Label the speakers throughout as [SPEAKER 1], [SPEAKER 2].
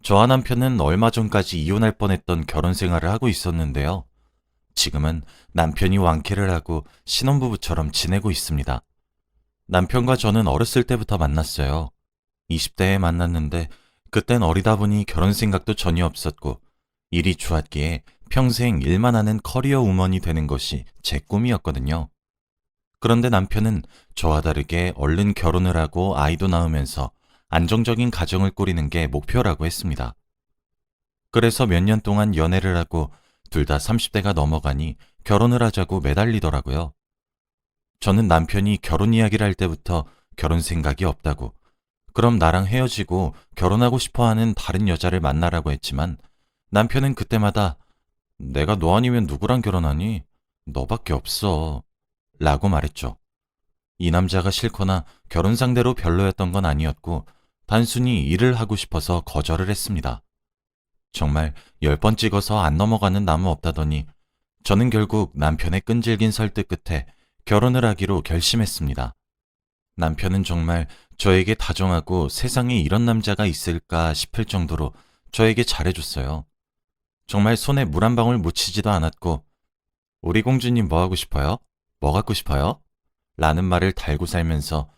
[SPEAKER 1] 저와 남편은 얼마 전까지 이혼할 뻔했던 결혼 생활을 하고 있었는데요. 지금은 남편이 완쾌를 하고 신혼부부처럼 지내고 있습니다. 남편과 저는 어렸을 때부터 만났어요. 20대에 만났는데 그땐 어리다 보니 결혼 생각도 전혀 없었고 일이 좋았기에 평생 일만 하는 커리어 우먼이 되는 것이 제 꿈이었거든요. 그런데 남편은 저와 다르게 얼른 결혼을 하고 아이도 낳으면서 안정적인 가정을 꾸리는 게 목표라고 했습니다. 그래서 몇 년 동안 연애를 하고 둘 다 30대가 넘어가니 결혼을 하자고 매달리더라고요. 저는 남편이 결혼 이야기를 할 때부터 결혼 생각이 없다고, 그럼 나랑 헤어지고 결혼하고 싶어 하는 다른 여자를 만나라고 했지만 남편은 그때마다 내가 너 아니면 누구랑 결혼하니? 너밖에 없어. 라고 말했죠. 이 남자가 싫거나 결혼 상대로 별로였던 건 아니었고 단순히 일을 하고 싶어서 거절을 했습니다. 정말 10번 찍어서 안 넘어가는 나무 없다더니 저는 결국 남편의 끈질긴 설득 끝에 결혼을 하기로 결심했습니다. 남편은 정말 저에게 다정하고 세상에 이런 남자가 있을까 싶을 정도로 저에게 잘해줬어요. 정말 손에 물 한 방울 묻히지도 않았고, 우리 공주님 뭐 하고 싶어요? 뭐 갖고 싶어요? 라는 말을 달고 살면서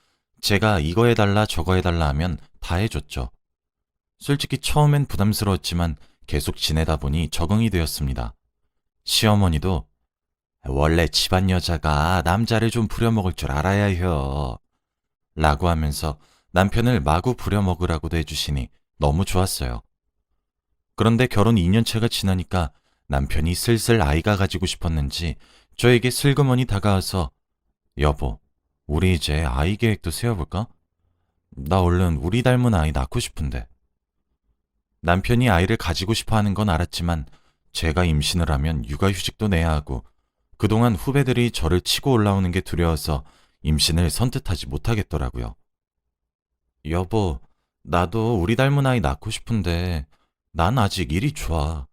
[SPEAKER 1] 제가 이거 해달라 저거 해달라 하면 다 해줬죠. 솔직히 처음엔 부담스러웠지만 계속 지내다 보니 적응이 되었습니다. 시어머니도 원래 집안 여자가 남자를 좀 부려먹을 줄 알아야 해요. 라고 하면서 남편을 마구 부려먹으라고도 해주시니 너무 좋았어요. 그런데 결혼 2년차가 지나니까 남편이 슬슬 아이가 가지고 싶었는지 저에게 슬그머니 다가와서 여보, 우리 이제 아이 계획도 세워볼까? 나 얼른 우리 닮은 아이 낳고 싶은데. 남편이 아이를 가지고 싶어 하는 건 알았지만 제가 임신을 하면 육아휴직도 내야 하고 그동안 후배들이 저를 치고 올라오는 게 두려워서 임신을 선뜻하지 못하겠더라고요. 여보, 나도 우리 닮은 아이 낳고 싶은데 난 아직 일이 좋아.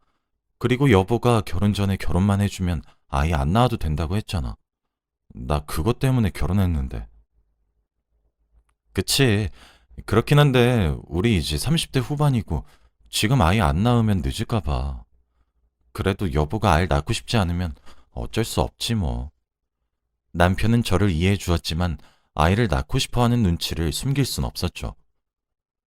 [SPEAKER 1] 그리고 여보가 결혼 전에 결혼만 해주면 아이 안 낳아도 된다고 했잖아. 나 그것 때문에 결혼했는데. 그치. 그렇긴 한데 우리 이제 30대 후반이고 지금 아이 안 낳으면 늦을까 봐. 그래도 여보가 아이를 낳고 싶지 않으면 어쩔 수 없지 뭐. 남편은 저를 이해해 주었지만 아이를 낳고 싶어 하는 눈치를 숨길 순 없었죠.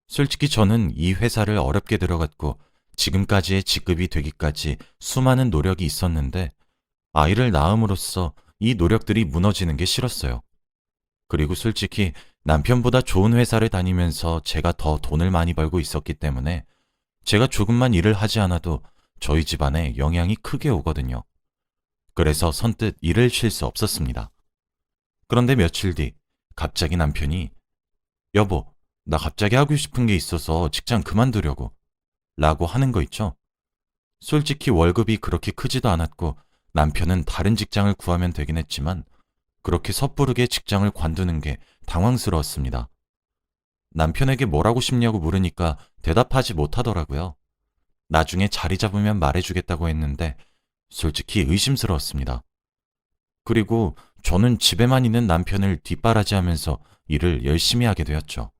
[SPEAKER 1] 솔직히 저는 이 회사를 어렵게 들어갔고 지금까지의 직급이 되기까지 수많은 노력이 있었는데 아이를 낳음으로써 이 노력들이 무너지는 게 싫었어요. 그리고 솔직히 남편보다 좋은 회사를 다니면서 제가 더 돈을 많이 벌고 있었기 때문에 제가 조금만 일을 하지 않아도 저희 집안에 영향이 크게 오거든요. 그래서 선뜻 일을 쉴 수 없었습니다. 그런데 며칠 뒤 갑자기 남편이 여보, 나 갑자기 하고 싶은 게 있어서 직장 그만두려고 라고 하는 거 있죠. 솔직히 월급이 그렇게 크지도 않았고 남편은 다른 직장을 구하면 되긴 했지만 그렇게 섣부르게 직장을 관두는 게 당황스러웠습니다. 남편에게 뭘 하고 싶냐고 물으니까 대답하지 못하더라고요. 나중에 자리 잡으면 말해주겠다고 했는데 솔직히 의심스러웠습니다. 그리고 저는 집에만 있는 남편을 뒷바라지하면서 일을 열심히 하게 되었죠.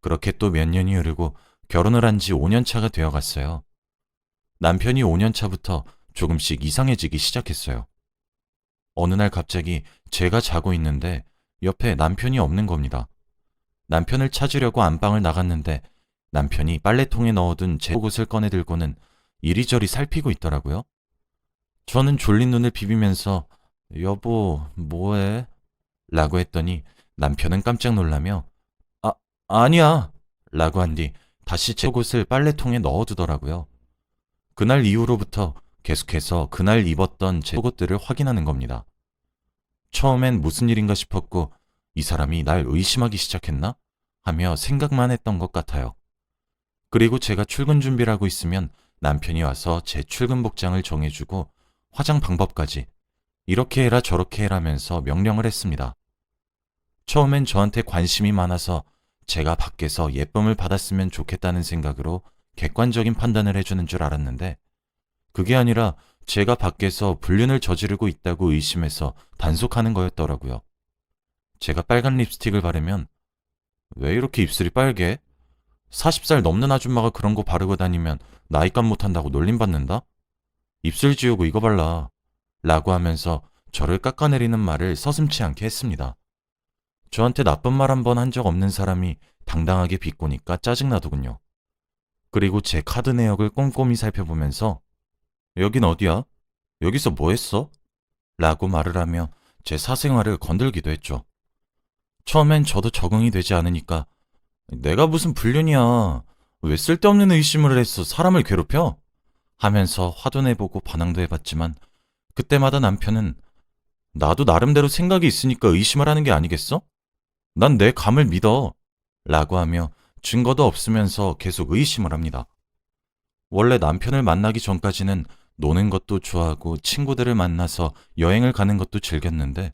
[SPEAKER 1] 그렇게 또 몇 년이 흐르고 결혼을 한 지 5년 차가 되어 갔어요. 남편이 5년 차부터 조금씩 이상해지기 시작했어요. 어느 날 갑자기 제가 자고 있는데 옆에 남편이 없는 겁니다. 남편을 찾으려고 안방을 나갔는데 남편이 빨래통에 넣어둔 제 속옷을 꺼내 들고는 이리저리 살피고 있더라고요. 저는 졸린 눈을 비비면서 여보, 뭐해? 라고 했더니 남편은 깜짝 놀라며 아, 아니야! 라고 한 뒤 다시 제 속옷을 빨래통에 넣어두더라고요. 그날 이후로부터 계속해서 그날 입었던 제 속옷들을 확인하는 겁니다. 처음엔 무슨 일인가 싶었고 이 사람이 날 의심하기 시작했나? 하며 생각만 했던 것 같아요. 그리고 제가 출근 준비를 하고 있으면 남편이 와서 제 출근 복장을 정해주고 화장 방법까지 이렇게 해라 저렇게 해라면서 명령을 했습니다. 처음엔 저한테 관심이 많아서 제가 밖에서 예쁨을 받았으면 좋겠다는 생각으로 객관적인 판단을 해주는 줄 알았는데 그게 아니라 제가 밖에서 불륜을 저지르고 있다고 의심해서 단속하는 거였더라고요. 제가 빨간 립스틱을 바르면 왜 이렇게 입술이 빨개? 40살 넘는 아줌마가 그런 거 바르고 다니면 나이값 못한다고 놀림받는다? 입술 지우고 이거 발라. 라고 하면서 저를 깎아내리는 말을 서슴지 않게 했습니다. 저한테 나쁜 말 한 번 한 적 없는 사람이 당당하게 비꼬니까 짜증나더군요. 그리고 제 카드 내역을 꼼꼼히 살펴보면서 여긴 어디야? 여기서 뭐 했어? 라고 말을 하며 제 사생활을 건들기도 했죠. 처음엔 저도 적응이 되지 않으니까 내가 무슨 불륜이야. 왜 쓸데없는 의심을 해서 사람을 괴롭혀? 하면서 화도 내보고 반항도 해봤지만 그때마다 남편은 나도 나름대로 생각이 있으니까 의심을 하는 게 아니겠어? 난 내 감을 믿어. 라고 하며 증거도 없으면서 계속 의심을 합니다. 원래 남편을 만나기 전까지는 노는 것도 좋아하고 친구들을 만나서 여행을 가는 것도 즐겼는데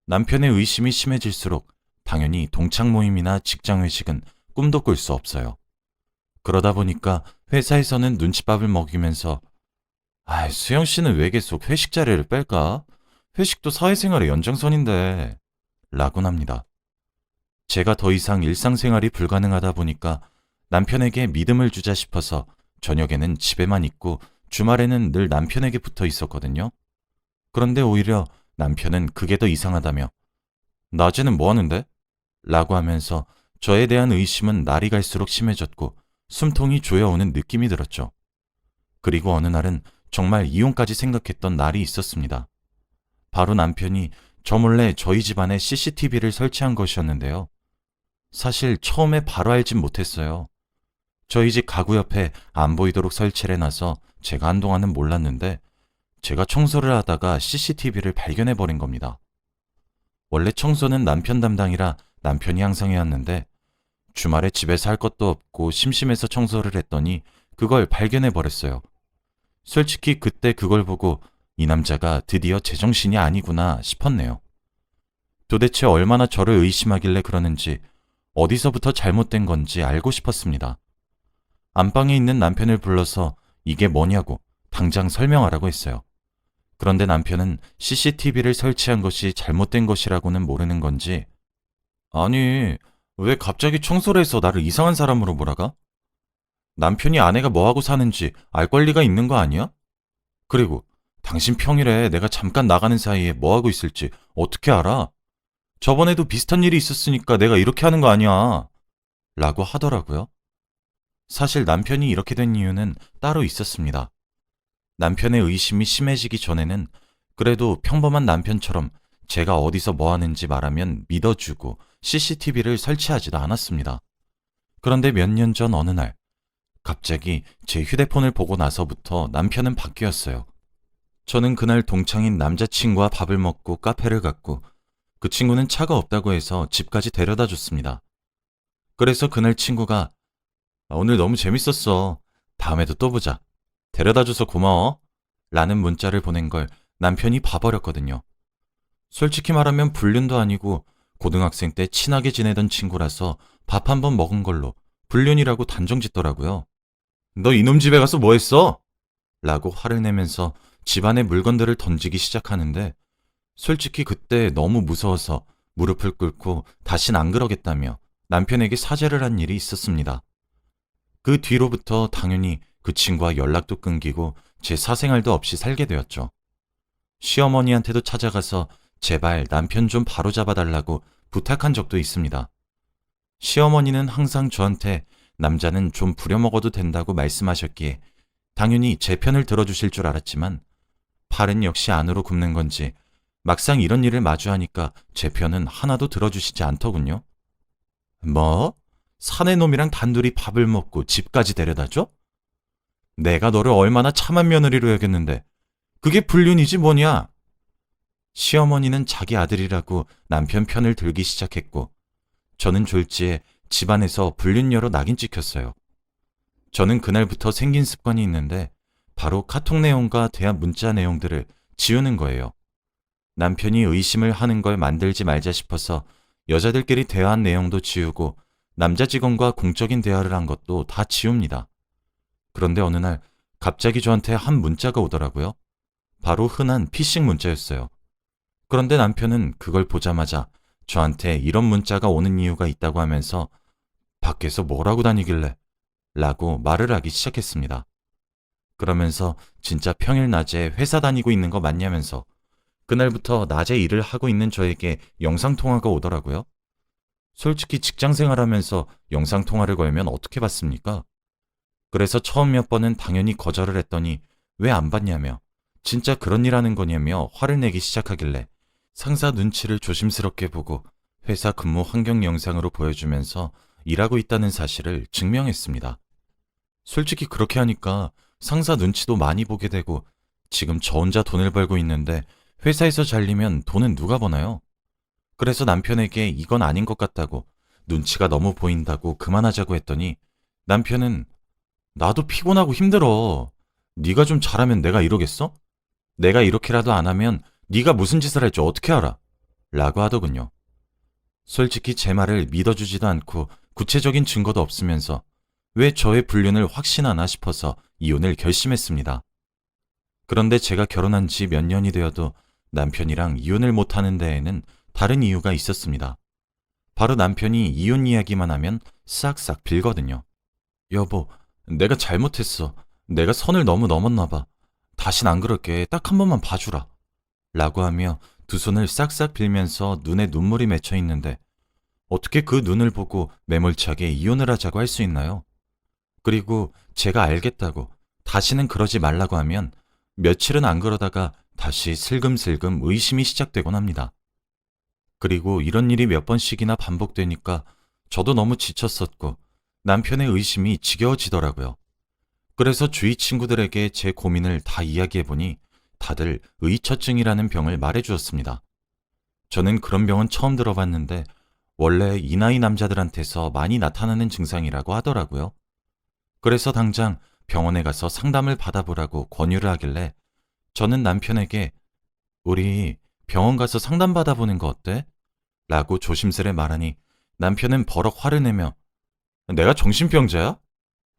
[SPEAKER 1] 남편의 의심이 심해질수록 당연히 동창 모임이나 직장 회식은 꿈도 꿀 수 없어요. 그러다 보니까 회사에서는 눈칫밥을 먹이면서 수영 씨는 왜 계속 회식 자리를 뺄까? 회식도 사회생활의 연장선인데 라곤 합니다. 제가 더 이상 일상생활이 불가능하다 보니까 남편에게 믿음을 주자 싶어서 저녁에는 집에만 있고 주말에는 늘 남편에게 붙어 있었거든요. 그런데 오히려 남편은 그게 더 이상하다며 낮에는 뭐 하는데? 라고 하면서 저에 대한 의심은 날이 갈수록 심해졌고 숨통이 조여오는 느낌이 들었죠. 그리고 어느 날은 정말 이혼까지 생각했던 날이 있었습니다. 바로 남편이 저 몰래 저희 집안에 CCTV를 설치한 것이었는데요. 사실 처음에 바로 알진 못했어요. 저희 집 가구 옆에 안 보이도록 설치를 해놔서 제가 한동안은 몰랐는데 제가 청소를 하다가 CCTV를 발견해버린 겁니다. 원래 청소는 남편 담당이라 남편이 항상 해왔는데 주말에 집에서 할 것도 없고 심심해서 청소를 했더니 그걸 발견해버렸어요. 솔직히 그때 그걸 보고 이 남자가 드디어 제정신이 아니구나 싶었네요. 도대체 얼마나 저를 의심하길래 그러는지 어디서부터 잘못된 건지 알고 싶었습니다. 안방에 있는 남편을 불러서 이게 뭐냐고 당장 설명하라고 했어요. 그런데 남편은 CCTV를 설치한 것이 잘못된 것이라고는 모르는 건지 아니, 왜 갑자기 청소를 해서 나를 이상한 사람으로 몰아가? 남편이 아내가 뭐하고 사는지 알 권리가 있는 거 아니야? 그리고 당신 평일에 내가 잠깐 나가는 사이에 뭐하고 있을지 어떻게 알아? 저번에도 비슷한 일이 있었으니까 내가 이렇게 하는 거 아니야. 라고 하더라고요. 사실 남편이 이렇게 된 이유는 따로 있었습니다. 남편의 의심이 심해지기 전에는 그래도 평범한 남편처럼 제가 어디서 뭐 하는지 말하면 믿어주고 CCTV를 설치하지도 않았습니다. 그런데 몇 년 전 어느 날 갑자기 제 휴대폰을 보고 나서부터 남편은 바뀌었어요. 저는 그날 동창인 남자친구와 밥을 먹고 카페를 갔고 그 친구는 차가 없다고 해서 집까지 데려다 줬습니다. 그래서 그날 친구가 오늘 너무 재밌었어. 다음에도 또 보자. 데려다 줘서 고마워. 라는 문자를 보낸 걸 남편이 봐버렸거든요. 솔직히 말하면 불륜도 아니고 고등학생 때 친하게 지내던 친구라서 밥 한 번 먹은 걸로 불륜이라고 단정짓더라고요. 너 이놈 집에 가서 뭐 했어? 라고 화를 내면서 집안의 물건들을 던지기 시작하는데 솔직히 그때 너무 무서워서 무릎을 꿇고 다신 안 그러겠다며 남편에게 사죄를 한 일이 있었습니다. 그 뒤로부터 당연히 그 친구와 연락도 끊기고 제 사생활도 없이 살게 되었죠. 시어머니한테도 찾아가서 제발 남편 좀 바로잡아달라고 부탁한 적도 있습니다. 시어머니는 항상 저한테 남자는 좀 부려먹어도 된다고 말씀하셨기에 당연히 제 편을 들어주실 줄 알았지만 팔은 역시 안으로 굽는 건지 막상 이런 일을 마주하니까 제 편은 하나도 들어주시지 않더군요. 뭐? 사내 놈이랑 단둘이 밥을 먹고 집까지 데려다줘? 내가 너를 얼마나 참한 며느리로 여겼는데 그게 불륜이지 뭐냐? 시어머니는 자기 아들이라고 남편 편을 들기 시작했고 저는 졸지에 집안에서 불륜녀로 낙인 찍혔어요. 저는 그날부터 생긴 습관이 있는데 바로 카톡 내용과 대화 문자 내용들을 지우는 거예요. 남편이 의심을 하는 걸 만들지 말자 싶어서 여자들끼리 대화한 내용도 지우고 남자 직원과 공적인 대화를 한 것도 다 지웁니다. 그런데 어느 날 갑자기 저한테 한 문자가 오더라고요. 바로 흔한 피싱 문자였어요. 그런데 남편은 그걸 보자마자 저한테 이런 문자가 오는 이유가 있다고 하면서 밖에서 뭘 하고 다니길래? 라고 말을 하기 시작했습니다. 그러면서 진짜 평일 낮에 회사 다니고 있는 거 맞냐면서 그날부터 낮에 일을 하고 있는 저에게 영상통화가 오더라고요. 솔직히 직장 생활하면서 영상통화를 걸면 어떻게 받습니까? 그래서 처음 몇 번은 당연히 거절을 했더니 왜 안 받냐며 진짜 그런 일 하는 거냐며 화를 내기 시작하길래 상사 눈치를 조심스럽게 보고 회사 근무 환경 영상으로 보여주면서 일하고 있다는 사실을 증명했습니다. 솔직히 그렇게 하니까 상사 눈치도 많이 보게 되고 지금 저 혼자 돈을 벌고 있는데 회사에서 잘리면 돈은 누가 버나요? 그래서 남편에게 이건 아닌 것 같다고 눈치가 너무 보인다고 그만하자고 했더니 남편은 나도 피곤하고 힘들어. 네가 좀 잘하면 내가 이러겠어? 내가 이렇게라도 안 하면 네가 무슨 짓을 할지 어떻게 알아? 라고 하더군요. 솔직히 제 말을 믿어주지도 않고 구체적인 증거도 없으면서 왜 저의 불륜을 확신하나 싶어서 이혼을 결심했습니다. 그런데 제가 결혼한 지 몇 년이 되어도 남편이랑 이혼을 못하는 데에는 다른 이유가 있었습니다. 바로 남편이 이혼 이야기만 하면 싹싹 빌거든요. 여보, 내가 잘못했어. 내가 선을 너무 넘었나 봐. 다신 안 그럴게. 딱 한 번만 봐주라. 라고 하며 두 손을 싹싹 빌면서 눈에 눈물이 맺혀 있는데 어떻게 그 눈을 보고 매몰차게 이혼을 하자고 할 수 있나요? 그리고 제가 알겠다고 다시는 그러지 말라고 하면 며칠은 안 그러다가 다시 슬금슬금 의심이 시작되곤 합니다. 그리고 이런 일이 몇 번씩이나 반복되니까 저도 너무 지쳤었고 남편의 의심이 지겨워지더라고요. 그래서 주위 친구들에게 제 고민을 다 이야기해보니 다들 의처증이라는 병을 말해주었습니다. 저는 그런 병은 처음 들어봤는데 원래 이 나이 남자들한테서 많이 나타나는 증상이라고 하더라고요. 그래서 당장 병원에 가서 상담을 받아보라고 권유를 하길래 저는 남편에게 우리 병원 가서 상담 받아보는 거 어때? 라고 조심스레 말하니 남편은 버럭 화를 내며 내가 정신병자야?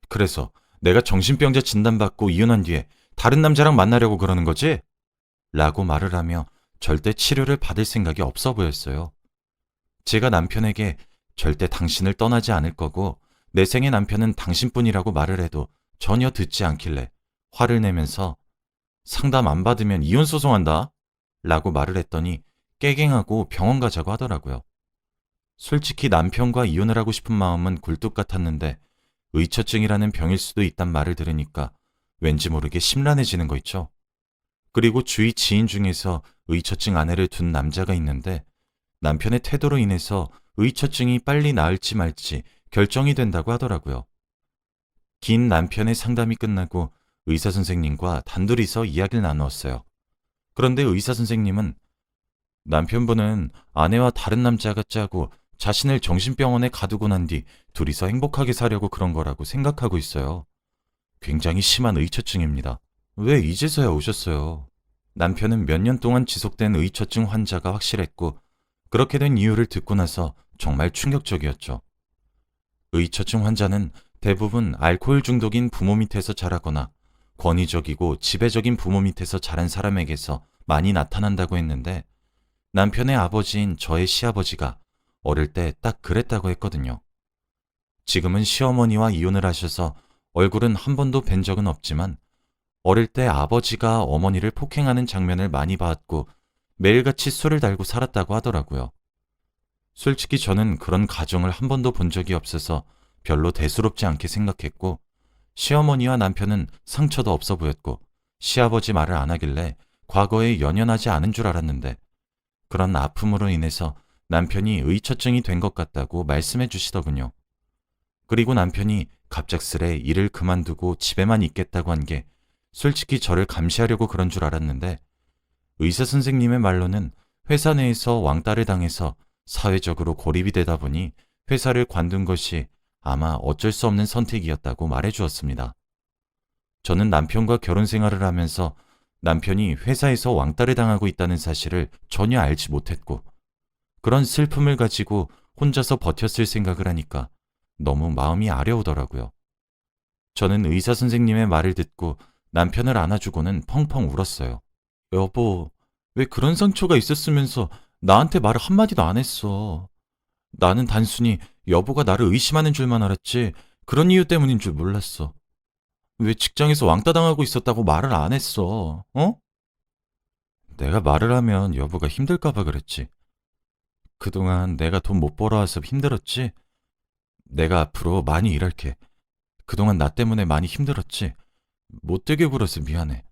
[SPEAKER 1] 그래서 내가 정신병자 진단받고 이혼한 뒤에 다른 남자랑 만나려고 그러는 거지? 라고 말을 하며 절대 치료를 받을 생각이 없어 보였어요. 제가 남편에게 절대 당신을 떠나지 않을 거고 내 생의 남편은 당신뿐이라고 말을 해도 전혀 듣지 않길래 화를 내면서 상담 안 받으면 이혼 소송한다 라고 말을 했더니 깨갱하고 병원 가자고 하더라고요. 솔직히 남편과 이혼을 하고 싶은 마음은 굴뚝 같았는데 의처증이라는 병일 수도 있단 말을 들으니까 왠지 모르게 심란해지는 거 있죠. 그리고 주위 지인 중에서 의처증 아내를 둔 남자가 있는데 남편의 태도로 인해서 의처증이 빨리 나을지 말지 결정이 된다고 하더라고요. 긴 남편의 상담이 끝나고 의사 선생님과 단둘이서 이야기를 나누었어요. 그런데 의사 선생님은 남편분은 아내와 다른 남자가 짜고 자신을 정신병원에 가두고 난 뒤 둘이서 행복하게 사려고 그런 거라고 생각하고 있어요. 굉장히 심한 의처증입니다. 왜 이제서야 오셨어요? 남편은 몇 년 동안 지속된 의처증 환자가 확실했고 그렇게 된 이유를 듣고 나서 정말 충격적이었죠. 의처증 환자는 대부분 알코올 중독인 부모 밑에서 자라거나 권위적이고 지배적인 부모 밑에서 자란 사람에게서 많이 나타난다고 했는데 남편의 아버지인 저의 시아버지가 어릴 때 딱 그랬다고 했거든요. 지금은 시어머니와 이혼을 하셔서 얼굴은 한 번도 뵌 적은 없지만 어릴 때 아버지가 어머니를 폭행하는 장면을 많이 봤고 매일같이 술을 달고 살았다고 하더라고요. 솔직히 저는 그런 가정을 한 번도 본 적이 없어서 별로 대수롭지 않게 생각했고 시어머니와 남편은 상처도 없어 보였고 시아버지 말을 안 하길래 과거에 연연하지 않은 줄 알았는데 그런 아픔으로 인해서 남편이 의처증이 된 것 같다고 말씀해 주시더군요. 그리고 남편이 갑작스레 일을 그만두고 집에만 있겠다고 한 게 솔직히 저를 감시하려고 그런 줄 알았는데 의사 선생님의 말로는 회사 내에서 왕따를 당해서 사회적으로 고립이 되다 보니 회사를 관둔 것이 아마 어쩔 수 없는 선택이었다고 말해 주었습니다. 저는 남편과 결혼 생활을 하면서 남편이 회사에서 왕따를 당하고 있다는 사실을 전혀 알지 못했고 그런 슬픔을 가지고 혼자서 버텼을 생각을 하니까 너무 마음이 아려오더라고요. 저는 의사 선생님의 말을 듣고 남편을 안아주고는 펑펑 울었어요. 여보, 왜 그런 상처가 있었으면서 나한테 말을 한마디도 안 했어. 나는 단순히 여보가 나를 의심하는 줄만 알았지 그런 이유 때문인 줄 몰랐어. 왜 직장에서 왕따 당하고 있었다고 말을 안 했어? 어? 내가 말을 하면 여보가 힘들까 봐 그랬지. 그동안 내가 돈 못 벌어와서 힘들었지? 내가 앞으로 많이 일할게. 그동안 나 때문에 많이 힘들었지? 못되게 굴어서 미안해.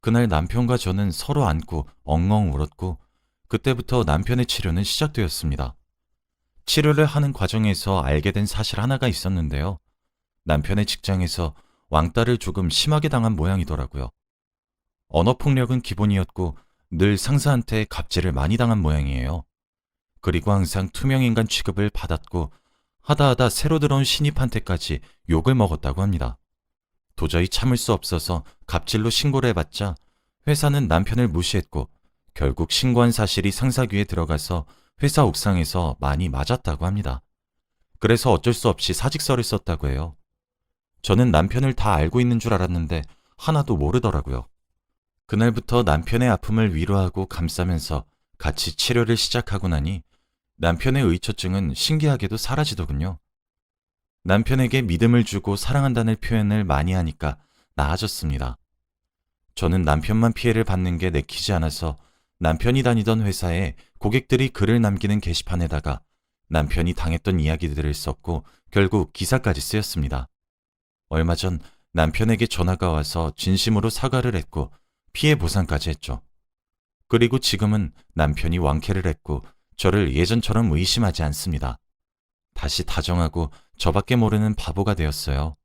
[SPEAKER 1] 그날 남편과 저는 서로 안고 엉엉 울었고 그때부터 남편의 치료는 시작되었습니다. 치료를 하는 과정에서 알게 된 사실 하나가 있었는데요. 남편의 직장에서 왕따를 조금 심하게 당한 모양이더라고요. 언어폭력은 기본이었고 늘 상사한테 갑질을 많이 당한 모양이에요. 그리고 항상 투명인간 취급을 받았고 하다 새로 들어온 신입한테까지 욕을 먹었다고 합니다. 도저히 참을 수 없어서 갑질로 신고를 해봤자 회사는 남편을 무시했고 결국 신고한 사실이 상사 귀에 들어가서 회사 옥상에서 많이 맞았다고 합니다. 그래서 어쩔 수 없이 사직서를 썼다고 해요. 저는 남편을 다 알고 있는 줄 알았는데 하나도 모르더라고요. 그날부터 남편의 아픔을 위로하고 감싸면서 같이 치료를 시작하고 나니 남편의 의처증은 신기하게도 사라지더군요. 남편에게 믿음을 주고 사랑한다는 표현을 많이 하니까 나아졌습니다. 저는 남편만 피해를 받는 게 내키지 않아서 남편이 다니던 회사에 고객들이 글을 남기는 게시판에다가 남편이 당했던 이야기들을 썼고 결국 기사까지 쓰였습니다. 얼마 전 남편에게 전화가 와서 진심으로 사과를 했고 피해 보상까지 했죠. 그리고 지금은 남편이 왕쾌를 했고 저를 예전처럼 의심하지 않습니다. 다시 다정하고 저밖에 모르는 바보가 되었어요.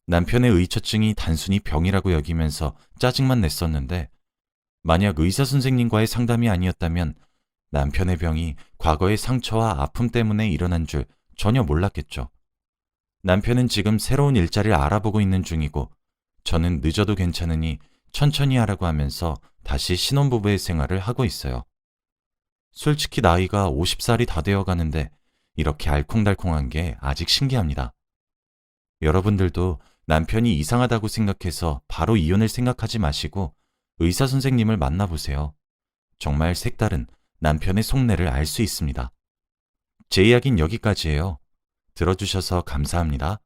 [SPEAKER 1] 남편의 의처증이 단순히 병이라고 여기면서 짜증만 냈었는데 만약 의사 선생님과의 상담이 아니었다면 남편의 병이 과거의 상처와 아픔 때문에 일어난 줄 전혀 몰랐겠죠. 남편은 지금 새로운 일자리를 알아보고 있는 중이고 저는 늦어도 괜찮으니 천천히 하라고 하면서 다시 신혼부부의 생활을 하고 있어요. 솔직히 나이가 50살이 다 되어 가는데 이렇게 알콩달콩한 게 아직 신기합니다. 여러분들도 남편이 이상하다고 생각해서 바로 이혼을 생각하지 마시고 의사 선생님을 만나보세요. 정말 색다른 남편의 속내를 알 수 있습니다. 제 이야기는 여기까지예요. 들어주셔서 감사합니다.